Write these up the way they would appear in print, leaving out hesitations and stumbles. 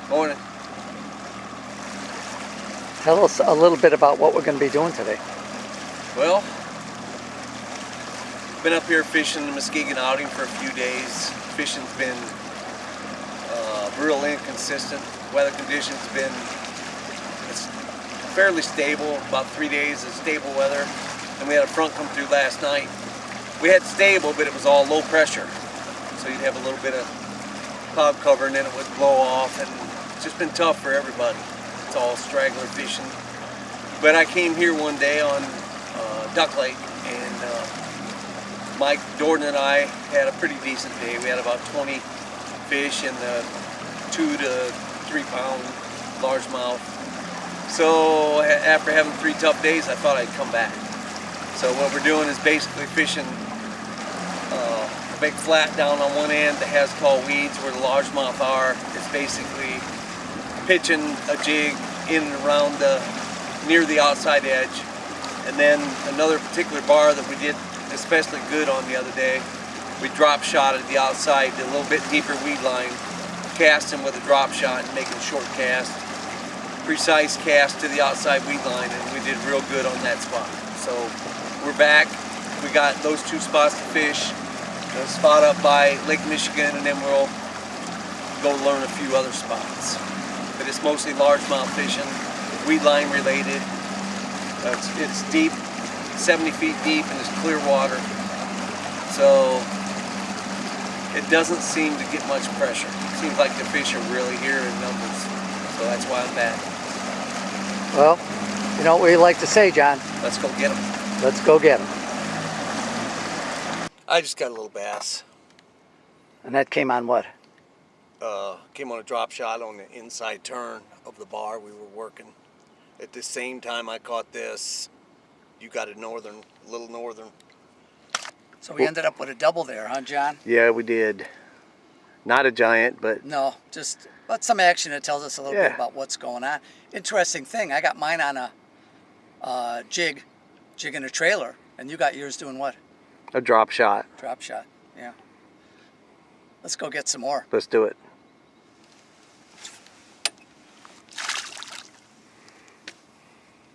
Morning. Tell us a little bit about what we're going to be doing today. Well, been up here fishing the Muskegon outing for a few days. Fishing's been real inconsistent. Weather conditions have been fairly stable. About 3 days of stable weather, and we had a front come through last night. We had stable, but it was all low pressure, so you'd have a little bit of cloud cover, and then it would blow off, and it's just been tough for everybody. It's all straggler fishing. But I came here one day on Duck Lake, and Mike Jordan and I had a pretty decent day. We had about 20 fish in the 2 to 3 pound largemouth. So after having 3 tough days, I thought I'd come back. So what we're doing is basically fishing a big flat down on one end that has tall weeds where the largemouth are. It's basically pitching a jig in and around near the outside edge. And then another particular bar that we did especially good on the other day, we drop shot at the outside, a little bit deeper weed line, casting with a drop shot and making short cast, precise cast to the outside weed line, and we did real good on that spot. So we're back. We got those 2 spots to fish, a spot up by Lake Michigan, and then we'll go learn a few other spots. But it's mostly largemouth fishing, weed line related. It's deep, 70 feet deep, and it's clear water. So it doesn't seem to get much pressure. It seems like the fish are really here in numbers. So that's why I'm back. Well, you know what we like to say, John? Let's go get them. Let's go get them. I just got a little bass. And that came on what? Came on a drop shot on the inside turn of the bar we were working. At the same time I caught this, you got a little northern. So we ended up with a double there, huh, John? Yeah, we did. Not a giant, but... No, just some action that tells us a little bit about what's going on. Interesting thing, I got mine on a jig in a trailer, and you got yours doing what? A drop shot. Drop shot, yeah. Let's go get some more. Let's do it.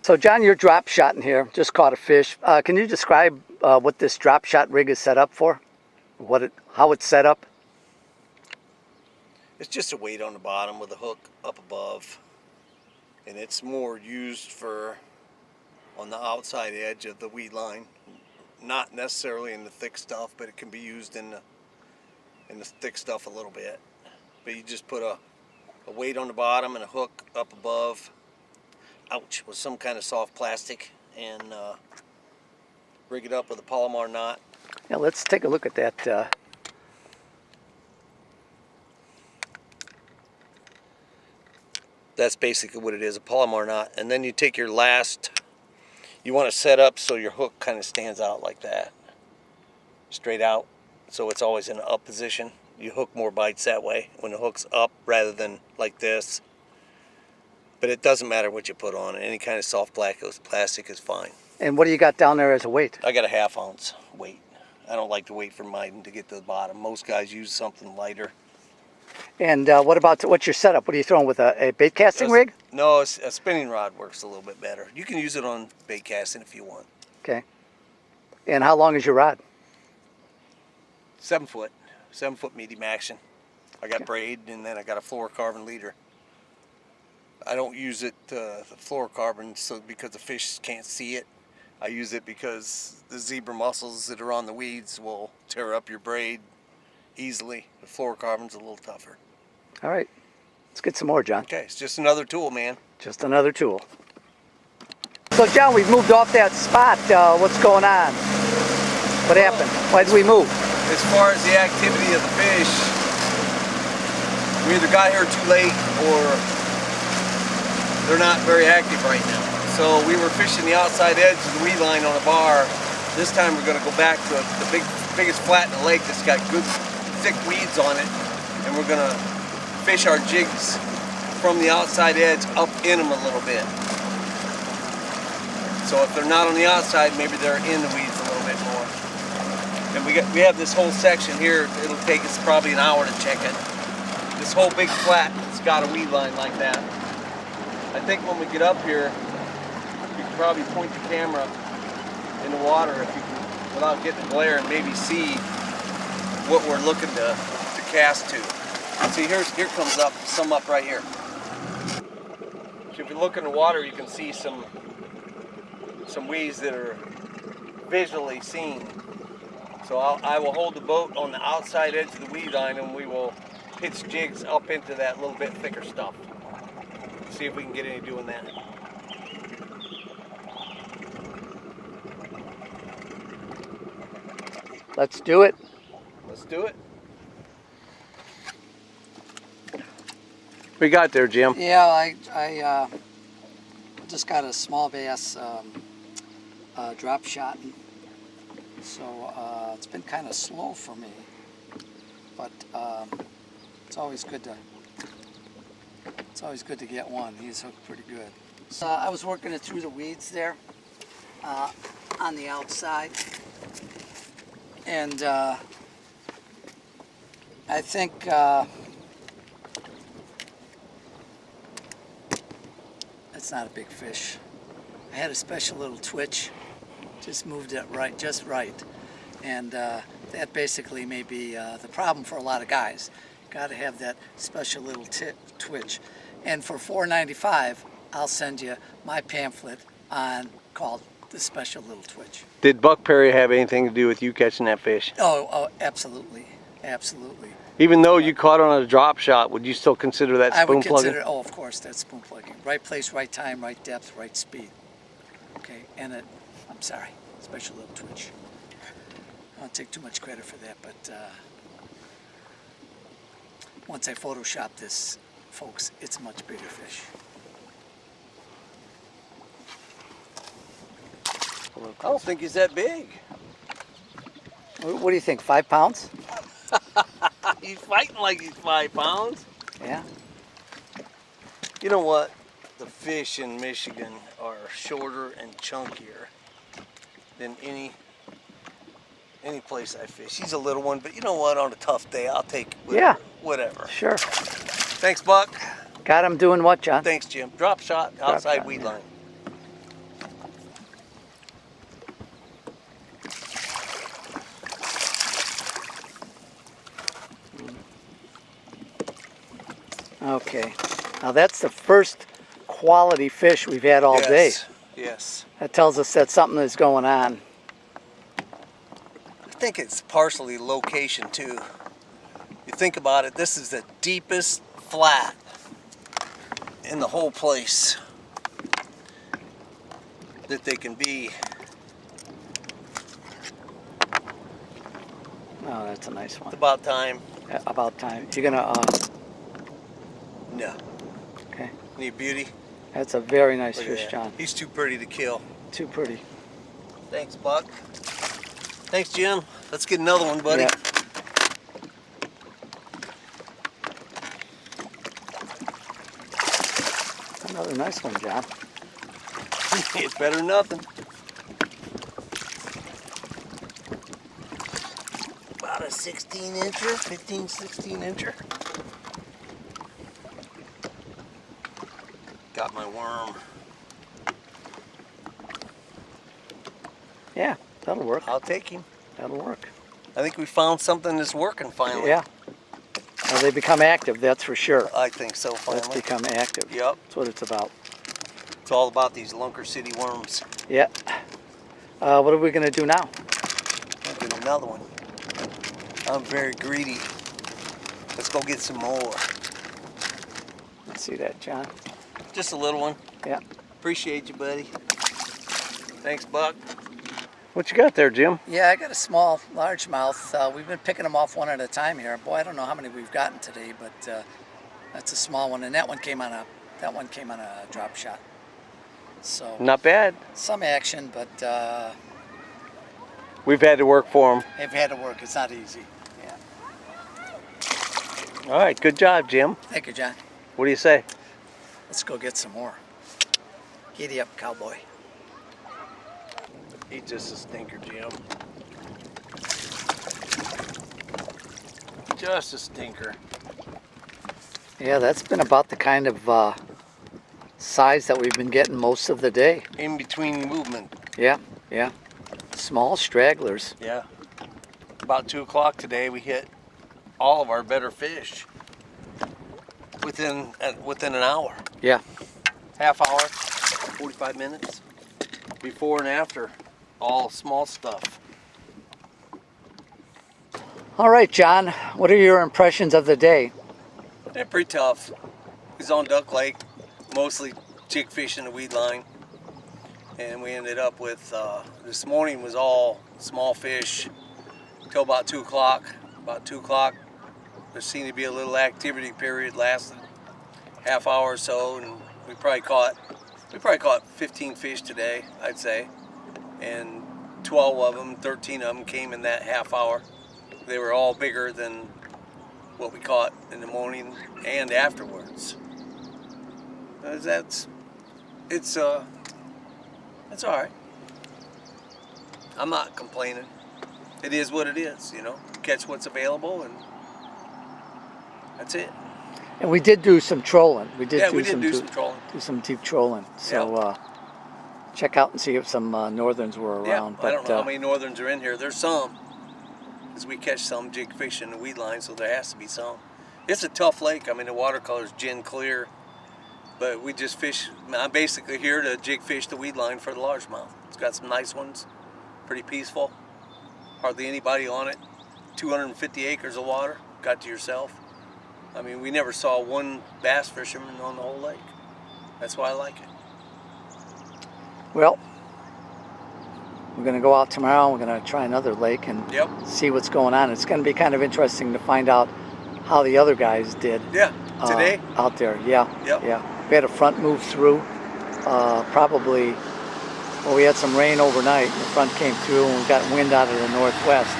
So John, you're drop shotting here, just caught a fish. Can you describe what this drop shot rig is set up for? How it's set up? It's just a weight on the bottom with a hook up above. And it's more used for on the outside edge of the weed line. Not necessarily in the thick stuff, but it can be used in the thick stuff a little bit. But you just put a weight on the bottom and a hook up above. Ouch, with some kind of soft plastic, and rig it up with a Palomar knot. Yeah, let's take a look at that. That's basically what it is, a Palomar knot. And then you take your you want to set up so your hook kind of stands out like that. Straight out, so it's always in an up position. You hook more bites that way when the hook's up rather than like this. But it doesn't matter what you put on it. Any kind of soft plastic is fine. And what do you got down there as a weight? I got a 1/2 ounce weight. I don't like to wait for mine to get to the bottom. Most guys use something lighter. And what's your setup? What are you throwing with a bait casting rig? No, a spinning rod works a little bit better. You can use it on bait casting if you want. Okay. And how long is your rod? 7 foot medium action. I got braid, and then I got a fluorocarbon leader. I don't use it the fluorocarbon because the fish can't see it. I use it because the zebra mussels that are on the weeds will tear up your braid easily. The fluorocarbon's a little tougher. All right, let's get some more, John. Okay, it's just another tool, man. Just another tool. So John, we've moved off that spot. What's going on? What happened? Why did we move? As far as the activity of the fish, we either got here too late or they're not very active right now. So we were fishing the outside edge of the weed line on a bar. This time we're going to go back to the biggest flat in the lake that's got good thick weeds on it, and we're going to fish our jigs from the outside edge up in them a little bit. So if they're not on the outside, maybe they're in the weeds a little bit more. And we have this whole section here. It'll take us probably an hour to check it. this whole big flat that's got a weed line like that. I think when we get up here, you can probably point the camera in the water if you can, without getting the glare, and maybe see what we're looking to cast to. See, here comes up some up right here. So if you look in the water, you can see some weeds that are visually seen. So I will hold the boat on the outside edge of the weed line, and we will pitch jigs up into that little bit thicker stuff. See if we can get any doing that. Let's do it. Let's do it. What you got there, Jim? Yeah, I just got a small bass drop shot, so it's been kind of slow for me, but it's always good to get one. He's hooked pretty good. So I was working it through the weeds there on the outside, and I think it's not a big fish. I had a special little twitch, just moved it just right, and that basically may be the problem for a lot of guys. Got to have that special little twitch. And for $4.95, I'll send you my pamphlet called The Special Little Twitch. Did Buck Perry have anything to do with you catching that fish? Oh, absolutely, absolutely. Even though you caught on a drop shot, would you still consider that I spoon would plugging? consider, oh, of course, that's spoon plugging. Right place, right time, right depth, right speed. Okay, and I'm sorry, special little twitch. I don't take too much credit for that, but once I Photoshop this, folks, it's a much bigger fish. I don't think he's that big. What do you think, 5 pounds? He's fighting like he's 5 pounds. Yeah. You know what? The fish in Michigan are shorter and chunkier than any place I fish. He's a little one, but you know what? On a tough day, I'll take whatever. Sure. Thanks, Buck. Got him doing what, John? Thanks, Jim. Drop shot, outside shot, weed yeah. line. Okay. Now that's the first quality fish we've had all day. Yes. That tells us that something is going on. I think it's partially location too. You think about it, this is the deepest flat in the whole place that they can be. Oh, that's a nice one. It's about time. About time. You're gonna, No. okay. Need beauty? That's a very nice Look at fish, that. John. He's too pretty to kill. Too pretty. Thanks, Buck. Thanks, Jim. Let's get another one, buddy. Yeah. Another nice one, John. It's better than nothing. About a 16-incher, 15, 16-incher. Got my worm. Yeah, that'll work. I'll take him. That'll work. I think we found something that's working finally. Yeah. Well, they become active, that's for sure. I think so, Let's finally. become active. Yep. That's what it's about. It's all about these Lunker City worms. Yeah. What are we going to do now? I'll get another one. I'm very greedy. Let's go get some more. Let's see that, John. Just a little one. Yeah. Appreciate you, buddy. Thanks, Buck. What you got there, Jim? Yeah, I got a small largemouth. We've been picking them off one at a time here. Boy, I don't know how many we've gotten today, but that's a small one, and that one came on a drop shot. So Not bad. some action, but We've had to work for them. they've had to work. It's not easy. Yeah. All right, good job, Jim. Thank you, John. What do you say? Let's go get some more. Giddy up, cowboy. He's just a stinker, Jim. Just a stinker. Yeah, that's been about the kind of size that we've been getting most of the day. In between movement. Yeah, yeah. Small stragglers. Yeah. About 2 o'clock today, we hit all of our better fish within an hour. Yeah. Half hour, 45 minutes. Before and after, all small stuff. All right, John, what are your impressions of the day? They're pretty tough. He's on Duck Lake, mostly jig fish in the weed line. And we ended up with, this morning was all small fish till about 2 o'clock. About 2 o'clock, there seemed to be a little activity period, lasted half hour or so, and we probably caught 15 fish today, I'd say. And 12 of them, 13 of them came in that half hour. They were all bigger than what we caught in the morning and afterwards. It's all right. I'm not complaining. It is what it is, you know. Catch what's available, and that's it. And we did do some trolling. We did We did do some trolling. Do some deep trolling. So check out and see if some northerns were around. I don't know how many northerns are in here. There's some, because we catch some jig fish in the weed line, so there has to be some. It's a tough lake. I mean, the watercolor's gin clear, but we just fish. I'm basically here to jig fish the weed line for the largemouth. It's got some nice ones, pretty peaceful. Hardly anybody on it. 250 acres of water, got to yourself. I mean, we never saw one bass fisherman on the whole lake. That's why I like it. Well, we're going to go out tomorrow. We're going to try another lake and see what's going on. It's going to be kind of interesting to find out how the other guys did. Yeah, today? Out there, yeah. Yeah. We had a front move through. We had some rain overnight. The front came through and we got wind out of the northwest.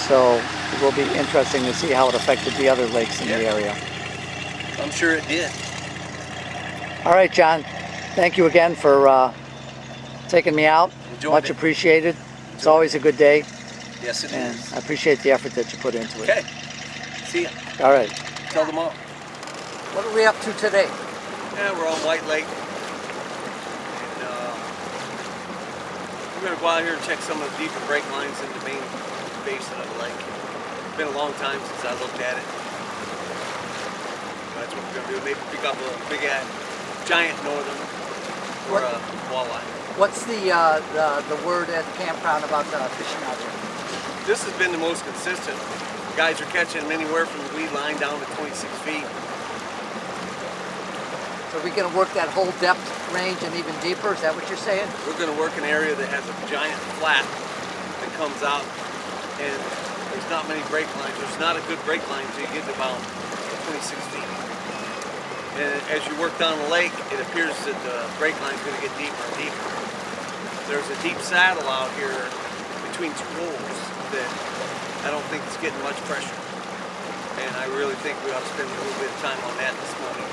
So it will be interesting to see how it affected the other lakes in the area. I'm sure it did. All right, John. Thank you again for taking me out. Much appreciated. It's always a good day. Yes, it is. I appreciate the effort that you put into it. Okay. See ya. All right. Tell them all. What are we up to today? Yeah, we're on White Lake. And we're going to go out here and check some of the deeper break lines in the main basin of the lake. It's been a long time since I looked at it. That's what we're going to do. Maybe pick up a big giant northern or a walleye. What's the word at the campground about the fishing out here? This has been the most consistent. Guys are catching them anywhere from the weed line down to 26 feet. So are we going to work that whole depth range and even deeper? Is that what you're saying? We're going to work an area that has a giant flat that comes out, and there's not many break lines. There's not a good break line until you get to about 26 feet. And as you work down the lake, it appears that the break line is going to get deeper and deeper. There's a deep saddle out here between two holes that I don't think is getting much pressure. And I really think we ought to spend a little bit of time on that this morning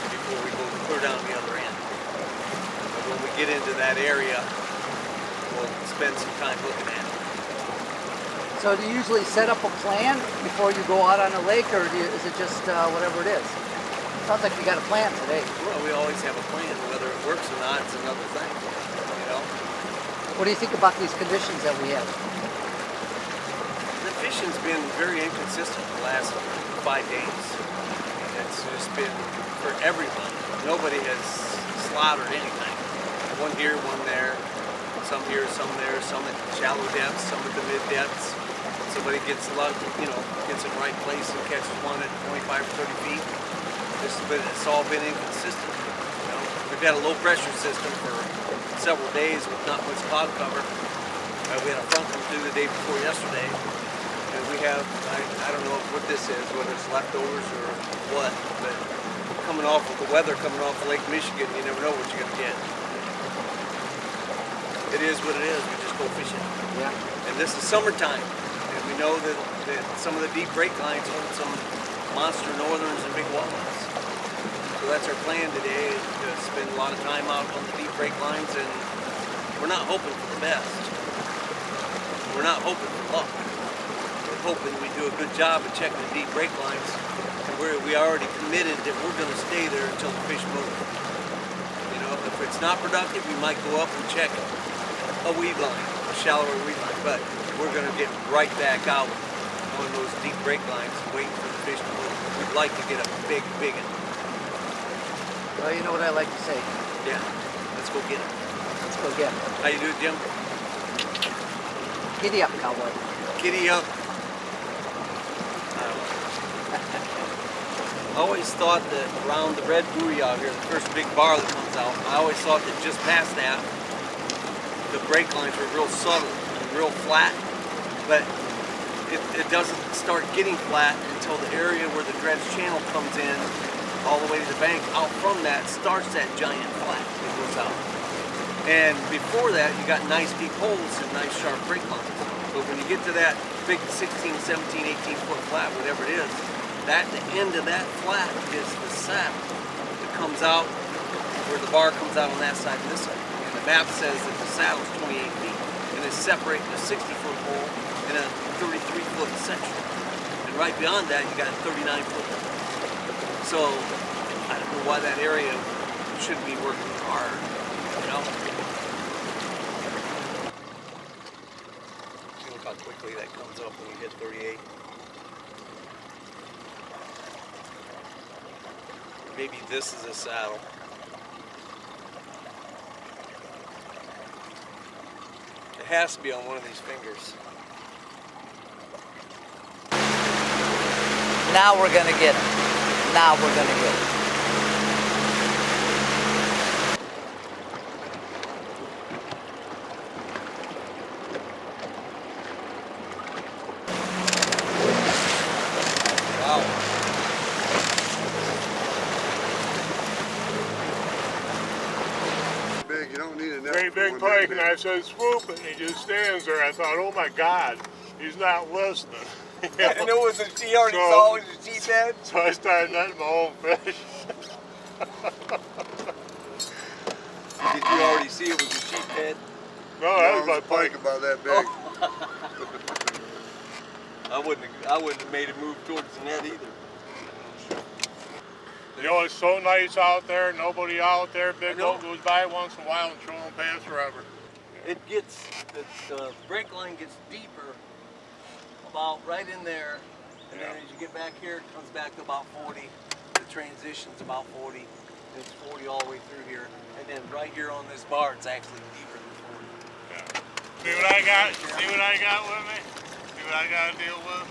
before we go clear down the other end. But when we get into that area, we'll spend some time looking at it. So do you usually set up a plan before you go out on a lake, or is it just whatever it is? Sounds like you got a plan today. Well, we always have a plan. Whether it works or not, it's another thing, you know? What do you think about these conditions that we have? The fishing's been very inconsistent the last 5 days. It's just been for everyone. Nobody has slaughtered anything. One here, one there. Some here, some there. Some at shallow depths, some at the mid depths. Somebody gets a lot, gets in the right place and catches one at 25 or 30 feet. It's all been inconsistent. You know, we've had a low pressure system for several days with not much cloud cover. We had a front come through the day before yesterday, and we have, I don't know what this is, whether it's leftovers or what, but coming off with the weather coming off of Lake Michigan, you never know what you're going to get. It is what it is. We just go fishing. Yeah. And this is summertime, and we know that some of the deep break lines hold some monster northerns and big walleyes. So that's our plan today, is to spend a lot of time out on the deep break lines, and we're not hoping for the best. We're not hoping for luck. We're hoping we do a good job of checking the deep break lines and we already committed that we're going to stay there until the fish move. You know, if it's not productive, we might go up and check a weed line, a shallower weed line, but we're going to get right back out on those deep break lines, waiting for the fish to move. We'd like to get a big one. Well, you know what I like to say. Yeah, let's go get it. Let's go get it. How you do it, Jim? Giddy up, cowboy. Giddy up. I always thought that around the red buoy out here, the first big bar that comes out, I always thought that just past that, the break lines were real subtle and real flat, but it doesn't start getting flat until the area where the dredge channel comes in all the way to the bank. Out from that starts that giant flat that goes out. And before that, you got nice deep holes and nice sharp break lines. But when you get to that big 16, 17, 18 foot flat, whatever it is, that the end of that flat is the saddle that comes out where the bar comes out on that side and this side. And the map says that the saddle is 28 feet. And it's separating a 60 foot hole and a 33 foot section. And right beyond that, you got a 39 foot hole. So I don't know why that area shouldn't be working hard, you know? Look how quickly that comes up when you hit 38. Maybe this is a saddle. It has to be on one of these fingers. Now we're gonna get it. Now we're gonna get it. Wow. You don't need a net. Great big pike, and I said swoop, and he just stands there. I thought, oh my God, he's not listening. You know? And it was he already saw it was a sheephead. So I started netting my own fish. Did you already see it was a sheephead? No, that was No, my it's a pike pike. about that big. I wouldn't have made it move towards the net either. You know, it's so nice out there, nobody out there. Big I know. boat goes by once in a while and trolling past forever. It gets the break line gets deeper, about right in there, and then Yeah. as you get back here, it comes back to about 40. The transition's about 40, and it's 40 all the way through here, and then right here on this bar, it's actually deeper than 40. Yeah. See what I got? See what I got with me? See what I got to deal with?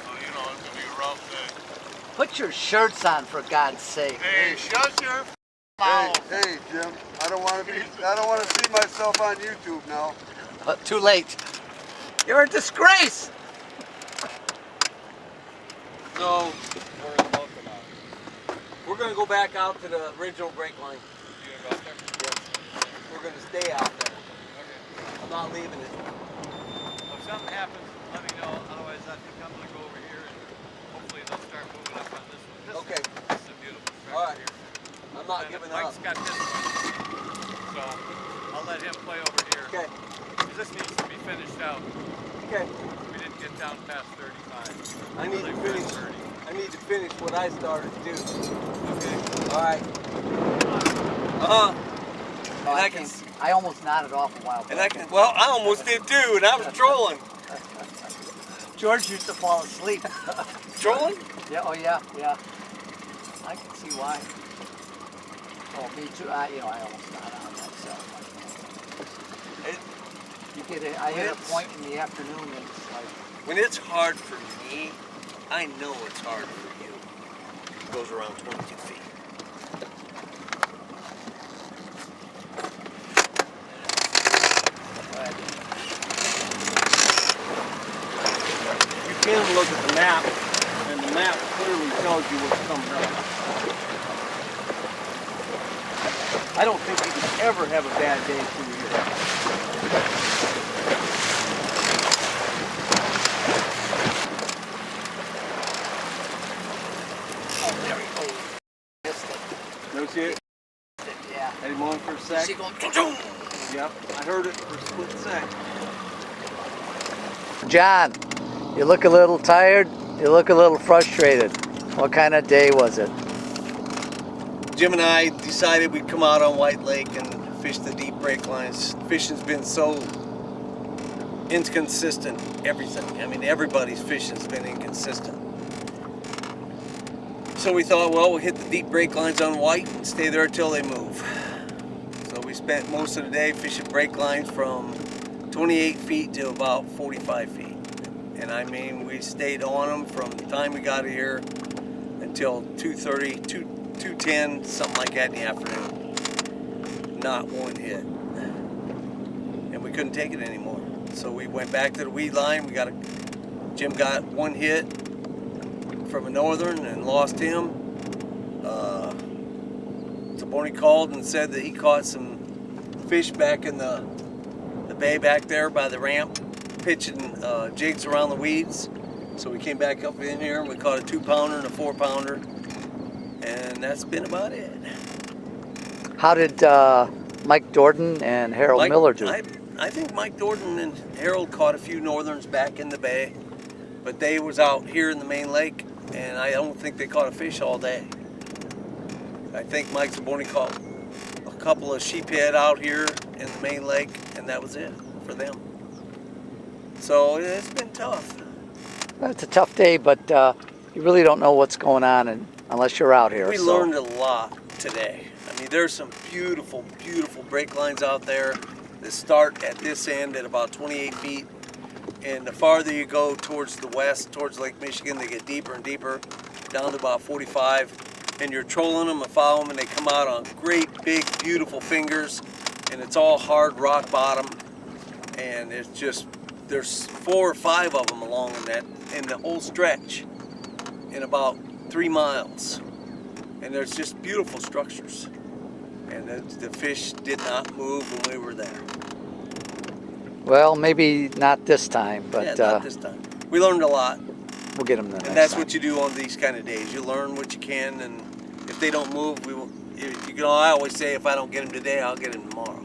So you know, it's gonna be a rough day. Put your shirts on, for God's sake. Hey, shut your Hey, mouth. hey, Jim. I don't want to see myself on YouTube now. Too late. You're a disgrace. So we're gonna go back out to the original break line. You gonna go out there? Yes. We're gonna stay out there. Okay. I'm not leaving it. If something happens, let me know. Otherwise, I think I'm going to go over here and hopefully they'll start moving up on this one. Okay. This is a beautiful structure All right. here. I'm not And giving up. Mike's got this one. So I'll let him play over here. Okay. 'Cause this needs to be finished out. Okay. We didn't get down past 35. I need to Really finish. 30. I need to finish what I started to do. Okay. All right. Uh huh. Oh, And I can. I almost nodded off a while back. And I can. Well, I almost did too, and I was trolling. George used to fall asleep. Trolling? Yeah. Oh yeah. Yeah. I can see why. Oh, me too. I almost nodded on myself. It, I hit a point in the afternoon, and it's like. when it's hard for me, I know it's hard for you. It goes around 22 feet. You can look at the map, and the map clearly tells you what's coming up. I don't think you could ever have a bad day through here. Oh, there he goes. Missed it. No see it? Yeah. Had him on for a sec? See going. Choo-choo. Yep, I heard it for a split sec. John, you look a little tired. You look a little frustrated. What kind of day was it? Jim and I decided we'd come out on White Lake and fish the deep break lines. Fishing's been so inconsistent, everything. I mean, everybody's fishing's been inconsistent. So we thought, well, we'll hit the deep break lines on White and stay there until they move. So we spent most of the day fishing break lines from 28 feet to about 45 feet. And I mean, we stayed on them from the time we got here until 2:30, 2:10, something like that in the afternoon. Not one hit. And we couldn't take it anymore. So we went back to the weed line. Jim got one hit from a northern and lost him. Taboni called and said that he caught some fish back in the bay back there by the ramp, pitching jigs around the weeds. So we came back up in here and we caught a 2-pounder and a 4-pounder, and that's been about it. How did Mike Dorden and Harold Miller do? I think Mike Dorden and Harold caught a few northerns back in the bay, but they was out here in the main lake, and I don't think they caught a fish all day. I think Mike Taboni caught a couple of sheephead out here in the main lake, and that was it for them. So it's been tough. It's a tough day, but you really don't know what's going on unless you're out here. We learned a lot today. I mean, there's some beautiful, beautiful break lines out there that start at this end at about 28 feet. And the farther you go towards the west, towards Lake Michigan, they get deeper and deeper, down to about 45. And you're trolling them and following them, and they come out on great, big, beautiful fingers. And it's all hard rock bottom. And it's just, there's 4 or 5 of them along in the whole stretch in about 3 miles. And there's just beautiful structures. And the fish did not move when we were there. Well, maybe not this time, but yeah, not this time. We learned a lot. We'll get them the next time. And that's what you do on these kind of days. You learn what you can, and if they don't move, we will. I always say, if I don't get them today, I'll get them tomorrow.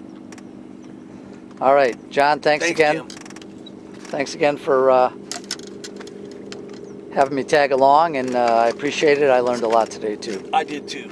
All right, John. Thanks again. Jim. Thanks again for having me tag along, and I appreciate it. I learned a lot today too. I did too.